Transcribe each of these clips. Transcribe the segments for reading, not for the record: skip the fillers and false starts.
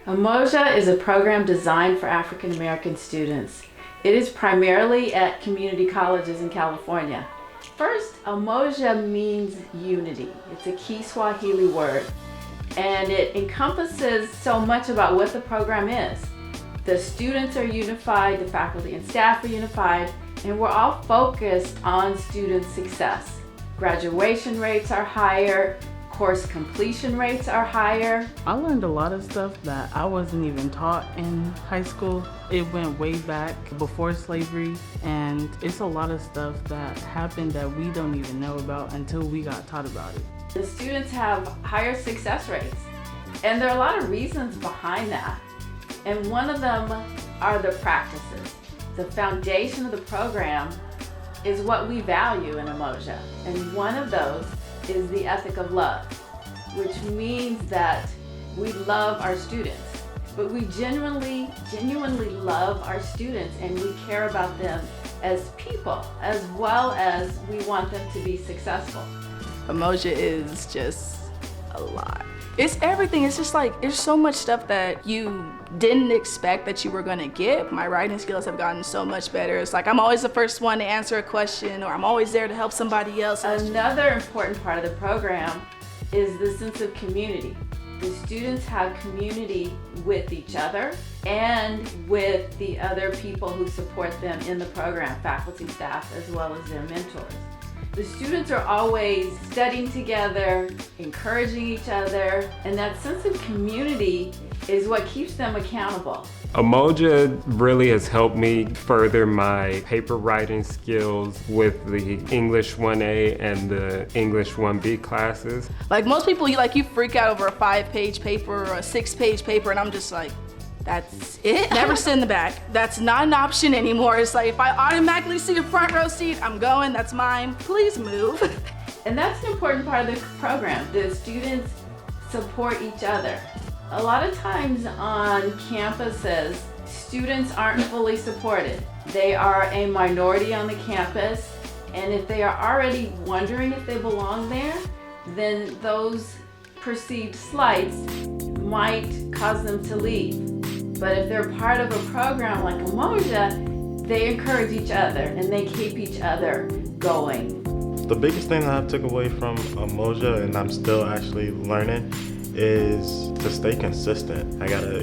Umoja is a program designed for African American students. It is primarily at community colleges in California. First, Umoja means unity. It's a key Swahili word, and it encompasses so much about what the program is. The students are unified, the faculty and staff are unified, and we're all focused on student success. Graduation rates are higher, course completion rates are higher. I learned a lot of stuff that I wasn't even taught in high school. It went way back before slavery, and it's a lot of stuff that happened that we don't even know about until we got taught about it. The students have higher success rates, and there are a lot of reasons behind that. And one of them are the practices. The foundation of the program is what we value in Umoja, and one of those is the ethic of love, which means that we love our students, but we genuinely love our students, and we care about them as people as well as we want them to be successful. Umoja is just a lot. It's everything. It's just like, there's so much stuff that you didn't expect that you were gonna get. My writing skills have gotten so much better. It's like I'm always the first one to answer a question, or I'm always there to help somebody else. Another important part of the program is the sense of community. The students have community with each other and with the other people who support them in the program, faculty, staff, as well as their mentors. The students are always studying together, encouraging each other, and that sense of community is what keeps them accountable. Umoja really has helped me further my paper writing skills with the English 1A and the English 1B classes. Like most people, you freak out over a 5-page paper or a 6-page paper, and I'm just like, that's it? Never sit in the back. That's not an option anymore. It's like, if I automatically see a front row seat, I'm going, that's mine, please move. And that's an important part of the program. The students support each other. A lot of times on campuses, students aren't fully supported. They are a minority on the campus, and if they are already wondering if they belong there, then those perceived slights might cause them to leave. But if they're part of a program like Umoja, they encourage each other and they keep each other going. The biggest thing that I took away from Umoja, and I'm still actually learning, is to stay consistent. I gotta,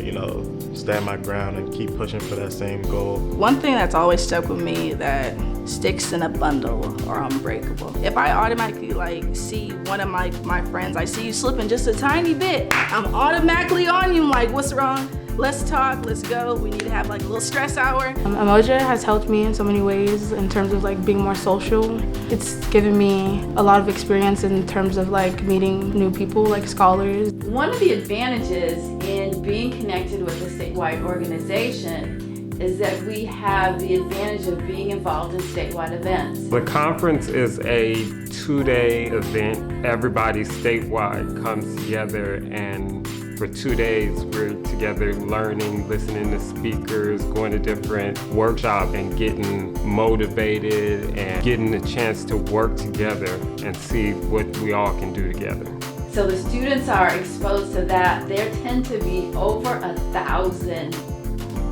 stand my ground and keep pushing for that same goal. One thing that's always stuck with me that sticks in a bundle are unbreakable. If I automatically see one of my friends, I see you slipping just a tiny bit, I'm automatically on you. I'm like, what's wrong? Let's talk, let's go. We need to have a little stress hour. Umoja has helped me in so many ways in terms of being more social. It's given me a lot of experience in terms of meeting new people, like scholars. One of the advantages in being connected with a statewide organization is that we have the advantage of being involved in statewide events. The conference is a 2-day event. Everybody statewide comes together, and for 2 days we're together learning, listening to speakers, going to different workshops and getting motivated and getting a chance to work together and see what we all can do together. So the students are exposed to that. There tend to be over 1,000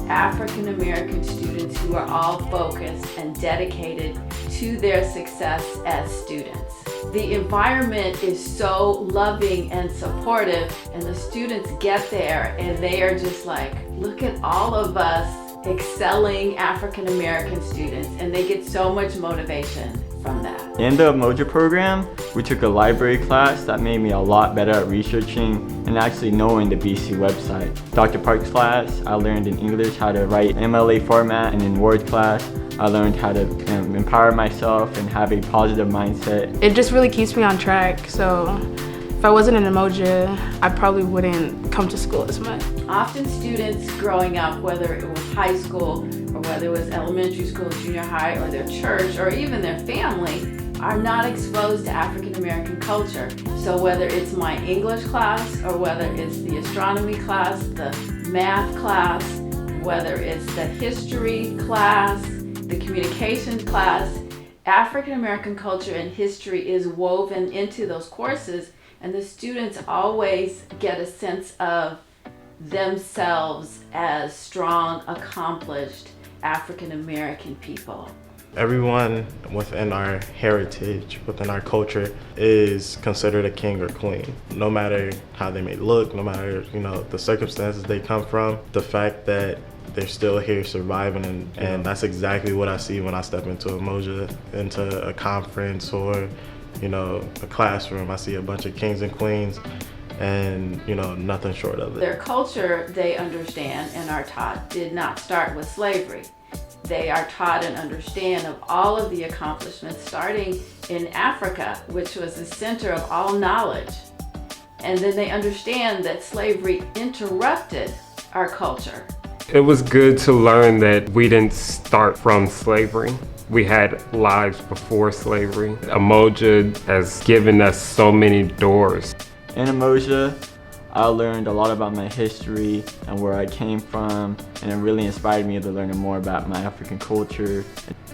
African American students who are all focused and dedicated to their success as students. The environment is so loving and supportive, and the students get there and they are just like, look at all of us excelling African American students, and they get so much motivation from that. In the Umoja program, we took a library class that made me a lot better at researching and actually knowing the BC website. Dr. Park's class, I learned in English how to write MLA format, and in Word class, I learned how to empower myself and have a positive mindset. It just really keeps me on track, so if I wasn't in Umoja, I probably wouldn't come to school as much. Often students growing up, whether it was high school or whether it was elementary school, junior high, or their church, or even their family, are not exposed to African American culture. So whether it's my English class, or whether it's the astronomy class, the math class, whether it's the history class, the communications class, African American culture and history is woven into those courses, and the students always get a sense of themselves as strong, accomplished African American people. Everyone within our heritage, within our culture, is considered a king or queen. No matter how they may look, no matter, the circumstances they come from, the fact that they're still here surviving, and that's exactly what I see when I step into Umoja, into a conference or, a classroom. I see a bunch of kings and queens and, nothing short of it. Their culture, they understand and are taught, did not start with slavery. They are taught and understand of all of the accomplishments starting in Africa, which was the center of all knowledge. And then they understand that slavery interrupted our culture. It was good to learn that we didn't start from slavery. We had lives before slavery. Umoja has given us so many doors. In Umoja, I learned a lot about my history and where I came from, and it really inspired me to learn more about my African culture.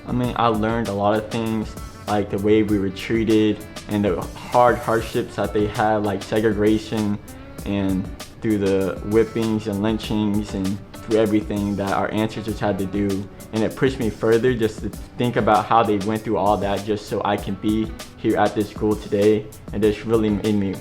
I learned a lot of things, like the way we were treated and the hardships that they had, like segregation, and through the whippings and lynchings and through everything that our ancestors had to do. And it pushed me further just to think about how they went through all that just so I can be here at this school today. And this really made me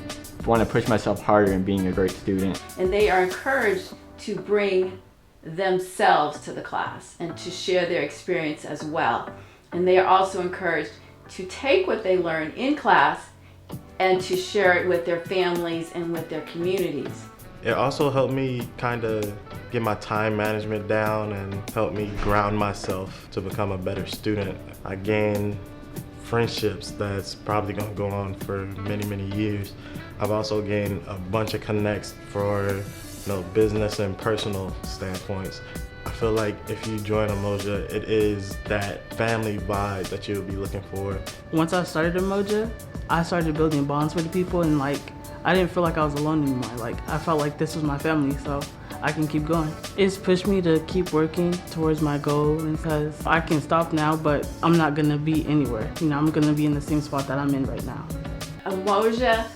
want to push myself harder in being a great student. And they are encouraged to bring themselves to the class and to share their experience as well. And they are also encouraged to take what they learn in class and to share it with their families and with their communities. It also helped me kind of get my time management down and help me ground myself to become a better student. I gained friendships that's probably going to go on for many, many years. I've also gained a bunch of connects for business and personal standpoints. I feel like if you join Umoja, it is that family vibe that you'll be looking for. Once I started Umoja, I started building bonds with the people, and I didn't feel like I was alone anymore. I felt like this was my family, so I can keep going. It's pushed me to keep working towards my goal, because I can stop now, but I'm not gonna be anywhere. I'm gonna be in the same spot that I'm in right now. Umoja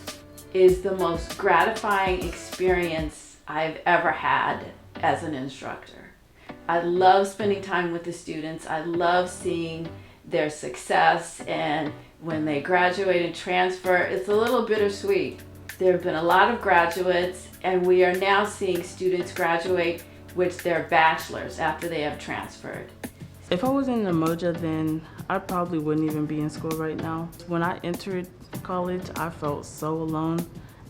is the most gratifying experience I've ever had as an instructor. I love spending time with the students. I love seeing their success, and when they graduate and transfer, it's a little bittersweet. There have been a lot of graduates, and we are now seeing students graduate with their bachelor's after they have transferred. If I was in Umoja, then I probably wouldn't even be in school right now. When I entered college, I felt so alone.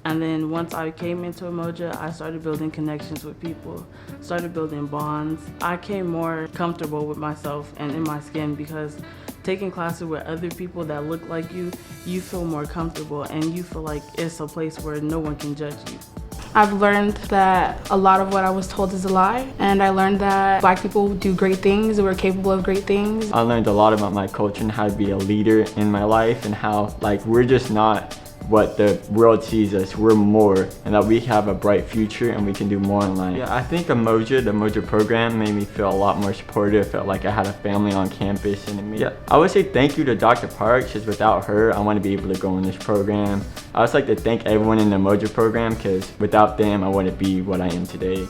And then once I came into Umoja, I started building connections with people, started building bonds. I came more comfortable with myself and in my skin, because taking classes with other people that look like you feel more comfortable, and you feel like it's a place where no one can judge you. I've learned that a lot of what I was told is a lie, and I learned that Black people do great things, we're capable of great things. I learned a lot about my culture and how to be a leader in my life, and how we're just not what the world sees us, we're more, and that we have a bright future and we can do more in life. Yeah, I think the Umoja program made me feel a lot more supportive, felt like I had a family on campus. And I would say thank you to Dr. Parks, because without her, I want to be able to go in this program. I would like to thank everyone in the Umoja program, because without them, I wouldn't be what I am today.